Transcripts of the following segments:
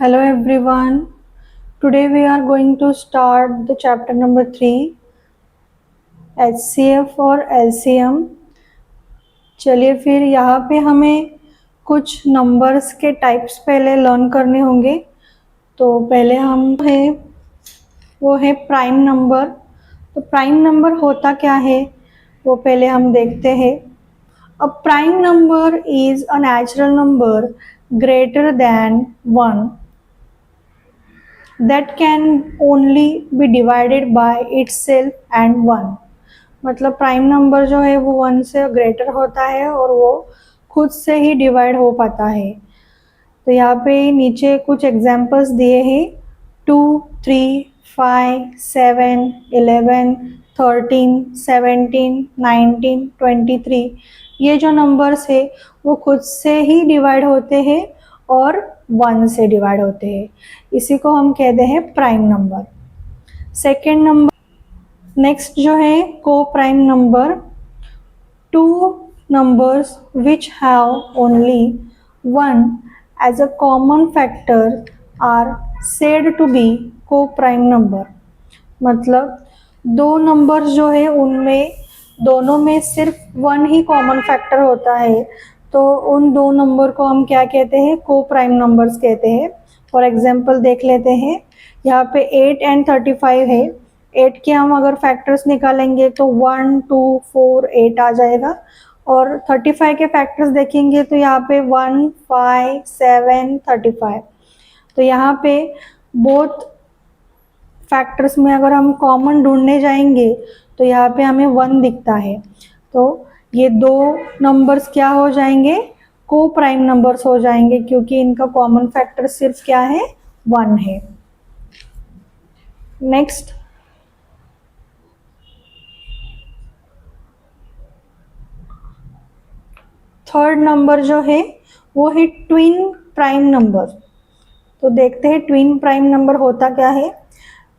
Hello everyone. Today we are going to start the chapter number 3 HCF और LCM. चलिए फिर यहाँ पे हमें कुछ नंबर्स के टाइप्स पहले लर्न करने होंगे. तो पहले हम वो है प्राइम नंबर. तो प्राइम नंबर होता क्या है वो पहले हम देखते हैं. A prime number is a natural number greater than 1 that can only be divided by itself and 1. मतलब प्राइम नंबर जो है वो 1 से ग्रेटर होता है और वो खुद से ही डिवाइड हो पाता है. तो यहाँ पे नीचे कुछ एग्जांपल्स दिए हैं. 2, 3, 5, 7, 11, 13, 17, 19, 23. ये जो नंबर्स है वो खुद से ही डिवाइड होते हैं और 1 से डिवाइड होते हैं. इसी को हम कहते हैं prime number. Second number next जो है को prime number. Two numbers which have only 1 as a common factor are said to be co-prime number. मतलब दो नंबर्स जो है उनमें दोनों में सिर्फ 1 ही कॉमन फैक्टर होता है तो उन दो नंबर को हम क्या कहते हैं, को प्राइम नंबर्स कहते हैं. फॉर एग्जांपल देख लेते हैं. यहाँ पे 8 एंड 35 है. 8 के हम अगर फैक्टर्स निकालेंगे तो 1, 2, 4, 8 आ जाएगा. और 35 के फैक्टर्स देखेंगे तो यहाँ पे 1, 5, 7, 35. तो यहाँ पे बोथ फैक्टर्स में अगर हम कॉमन ढूंढने जाएंगे तो यहाँ पे हमें 1 दिखता है. तो ये दो नंबर्स क्या हो जाएंगे, को प्राइम नंबर्स हो जाएंगे क्योंकि इनका कॉमन फैक्टर सिर्फ क्या है, 1 है. नेक्स्ट थर्ड नंबर जो है वो है ट्विन प्राइम नंबर. तो देखते हैं ट्विन प्राइम नंबर होता क्या है.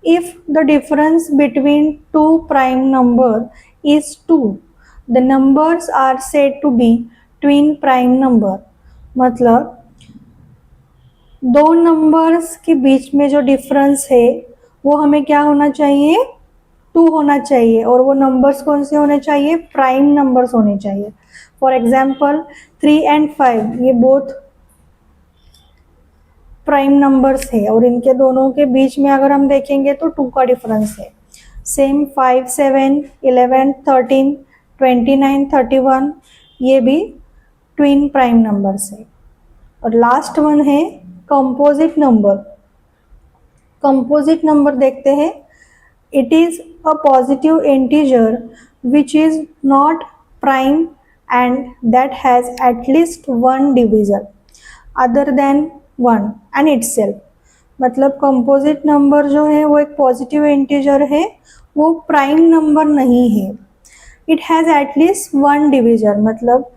If the difference between two prime number is 2 the numbers are said to be twin prime number. मतलब दो नंबर्स के बीच में जो डिफरेंस है वो हमें क्या होना चाहिए, 2 होना चाहिए. और वो नंबर्स कौन से होने चाहिए, प्राइम नंबर्स होने चाहिए. फॉर एग्जाम्पल 3 एंड 5 ये बोथ प्राइम नंबर्स है और इनके दोनों के बीच में अगर हम देखेंगे तो 2 का डिफरेंस है. सेम 5, 7, 11, 13, 29, 31 ये भी ट्विन प्राइम नंबर्स है. और लास्ट वन है कंपोजिट नंबर. कंपोजिट नंबर देखते हैं. It is a positive integer which is not prime and that has at least one divisor other than 1 and itself. मतलब composite number जो है वो एक पॉजिटिव इंटीजर है, वो प्राइम नंबर नहीं है. इट हैज़ एटलीस्ट 1 डिविजर मतलब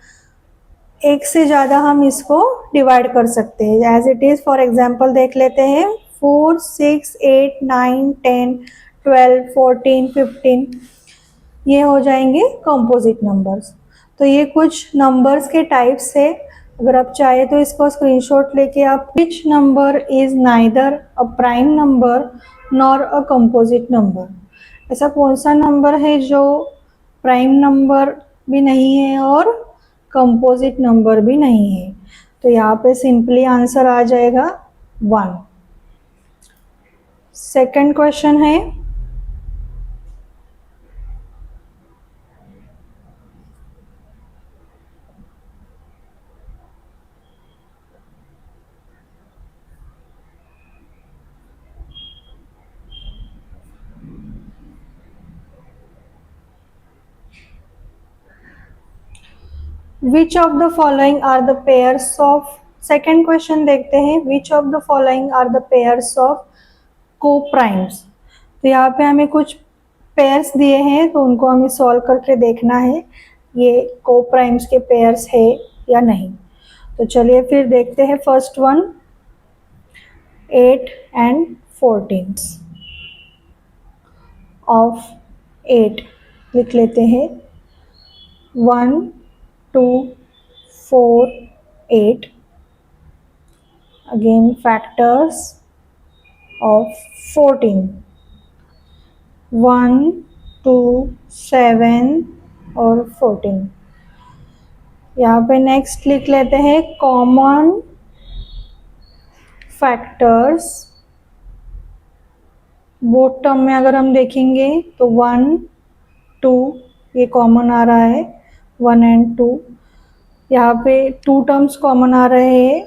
एक से ज़्यादा हम इसको डिवाइड कर सकते हैं. As it is for example देख लेते हैं. 4, 6, 8, 9, 10, 12, 14, 15 ये हो जाएंगे कंपोजिट नंबर्स. तो ये कुछ नंबर्स के टाइप्स है. अगर आप चाहे तो इसको स्क्रीनशॉट लेके आप which number is neither a prime number nor a composite number. ऐसा कौन सा नंबर है जो प्राइम नंबर भी नहीं है और कंपोजिट नंबर भी नहीं है. तो यहाँ पे सिंपली आंसर आ जाएगा 1. सेकंड क्वेश्चन है which of the following are the pairs of. Second question देखते हैं. Which of the following are the pairs of coprimes. तो यहाँ पे हमें कुछ पेयर्स दिए हैं तो उनको हमें सॉल्व करके देखना है ये को प्राइम्स के पेयर्स है या नहीं. तो चलिए फिर देखते हैं. फर्स्ट वन 8 एंड 14 ऑफ 8 लिख लेते हैं. 1, 2, 4, 8. अगेन फैक्टर्स ऑफ 14, 1, 2, 7 और 14। यहाँ पे नेक्स्ट लिख लेते हैं कॉमन फैक्टर्स। बोथ टर्म में अगर हम देखेंगे तो 1, 2 ये कॉमन आ रहा है, 1 एंड 2। यहाँ पे 2 टर्म्स कॉमन आ रहे हैं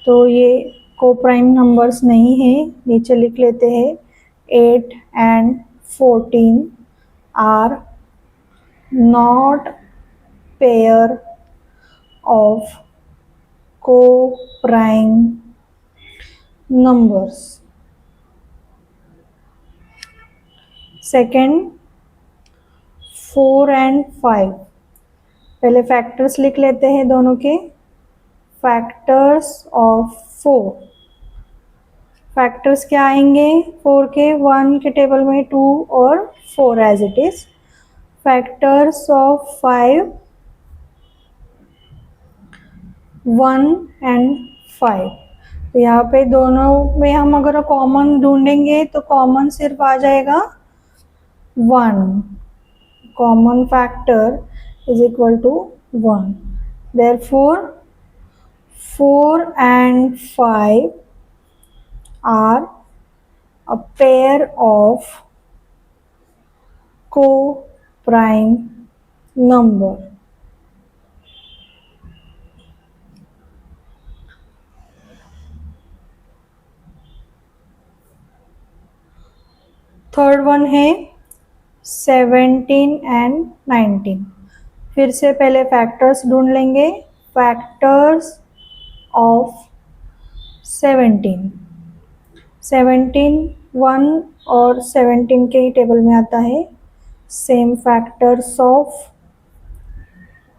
तो ये को प्राइम नंबर्स नहीं है। नीचे लिख लेते हैं 8 and 14 are not pair of coprime numbers. Second 4 and 5, पहले फैक्टर्स लिख लेते हैं दोनों के। फैक्टर्स ऑफ 4, फैक्टर्स क्या आएंगे 4 के? 1 के टेबल में 2 और 4 as it is. Factors of 5, 1 and 5। तो यहाँ पे दोनों में हम अगर कॉमन ढूंढेंगे तो कॉमन सिर्फ आ जाएगा 1। Common factor is equal to 1। Therefore 4 and 5 are a pair of co-prime number. Third one है 17 एंड 19। फिर से पहले फैक्टर्स ढूंढ लेंगे। फैक्टर्स ऑफ 17, 1 और 17 के ही टेबल में आता है। सेम फैक्टर्स ऑफ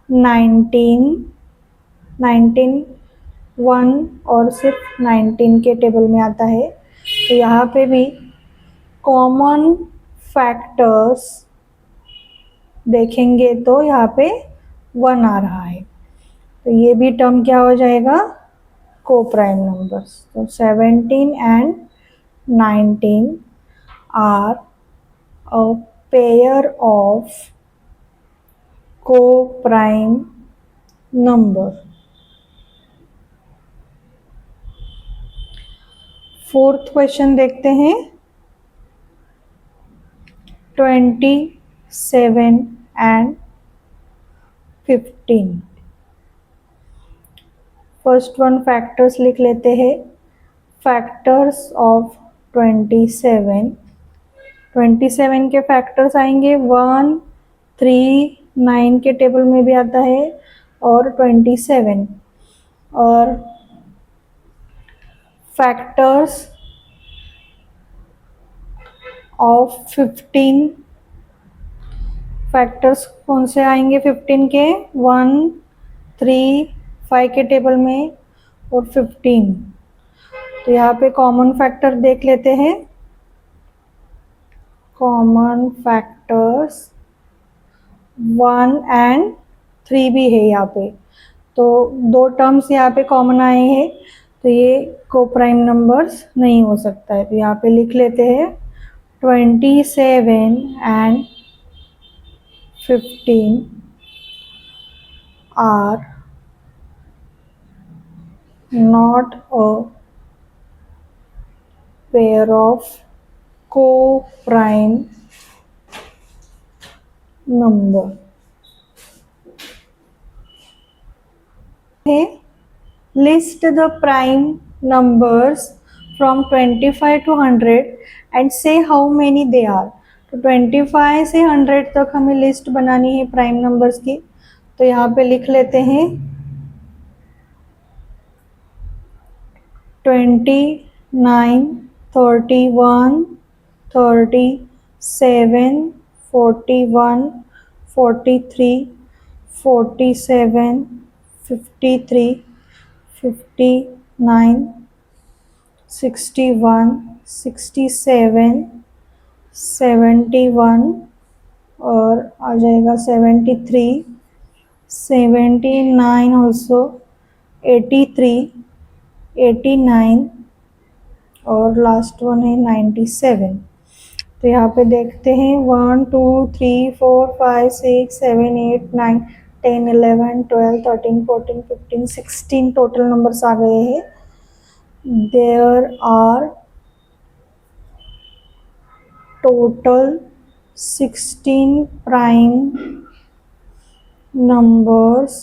19, 1 और सिर्फ 19 के टेबल में आता है। तो यहाँ पे भी कॉमन फैक्टर्स देखेंगे तो यहाँ पे 1 आ रहा है, तो ये भी टर्म क्या हो जाएगा? को प्राइम नंबर्स। तो 17 and 19 are a pair of coprime number. Fourth question देखते हैं। 27 एंड 15। फर्स्ट वन फैक्टर्स लिख लेते हैं। फैक्टर्स ऑफ 27 के फैक्टर्स आएंगे 1, 3, 9 के टेबल में भी आता है और 27। और फैक्टर्स ऑफ 15, फैक्टर्स कौन से आएंगे 15 के? 1, 3, 5 के टेबल में और 15। तो यहाँ पे कॉमन फैक्टर देख लेते हैं। कॉमन फैक्टर्स 1 एंड 3 भी है यहाँ पे, तो 2 टर्म्स यहाँ पे कॉमन आए हैं, तो ये को प्राइम नंबर्स नहीं हो सकता है। तो यहाँ पे लिख लेते हैं 27 and 15 are not a pair of co-prime number. List the prime numbers from 25 to 100 and say how many they are. तो 25 से 100 तक हमें लिस्ट बनानी है प्राइम नंबर्स की। तो यहाँ पे लिख लेते हैं 29, 31, 37, 41, 43, 47, 53, 59, 61, 67, 71 और आ जाएगा 73, 79 ऑल्सो, 83, 89 और लास्ट वन है 97। तो यहाँ पे देखते हैं 1 2 3 4 5 6 7 8 9 10 11 12 13 14 15 16 टोटल नंबर्स आ गए हैं। There are total 16 prime numbers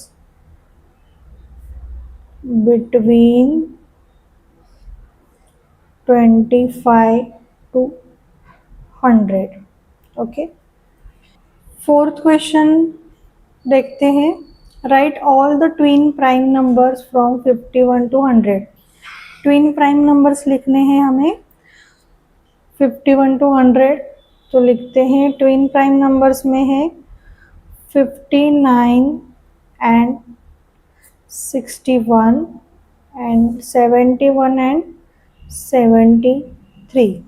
between 25 to 100। Okay, fourth question देखते हैं। Write all the twin prime numbers from 51 to 100। Twin prime numbers लिखने हैं हमें 51 to 100। तो लिखते हैं ट्विन प्राइम नंबर्स में है 59 एंड 61 एंड 71 एंड 73।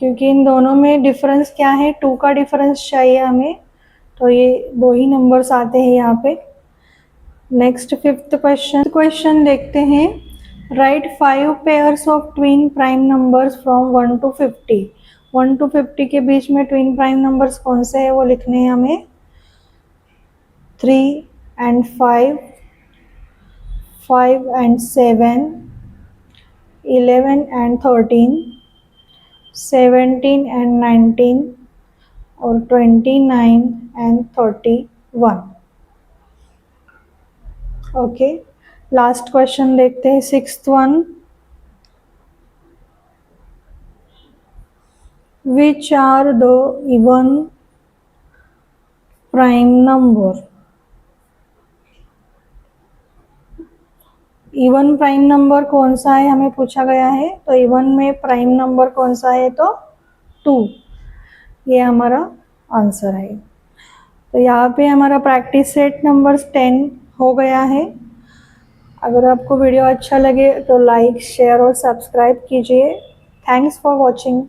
क्योंकि इन दोनों में डिफरेंस क्या है, 2 का डिफरेंस चाहिए हमें, तो ये 2 ही नंबर्स आते हैं यहाँ पे। नेक्स्ट फिफ्थ क्वेश्चन देखते हैं। Right 5 pairs of twin prime numbers from 1 to 50। 1 to 50 के बीच में ट्विन प्राइम नंबर्स कौन से हैं वो लिखने हैं हमें। 3 and 5, 5 and 7, 11 and 13, 17 and 19 और 29 and 31। ओके, लास्ट क्वेश्चन देखते हैं, sixth one. Which are the even prime number. Even prime number कौन सा है हमें पूछा गया है, तो इवन में प्राइम नंबर कौन सा है, तो 2। ये हमारा आंसर है। तो यहाँ पे हमारा प्रैक्टिस सेट नंबर्स 10 हो गया है। अगर आपको वीडियो अच्छा लगे तो लाइक शेयर और सब्सक्राइब कीजिए। Thanks for watching.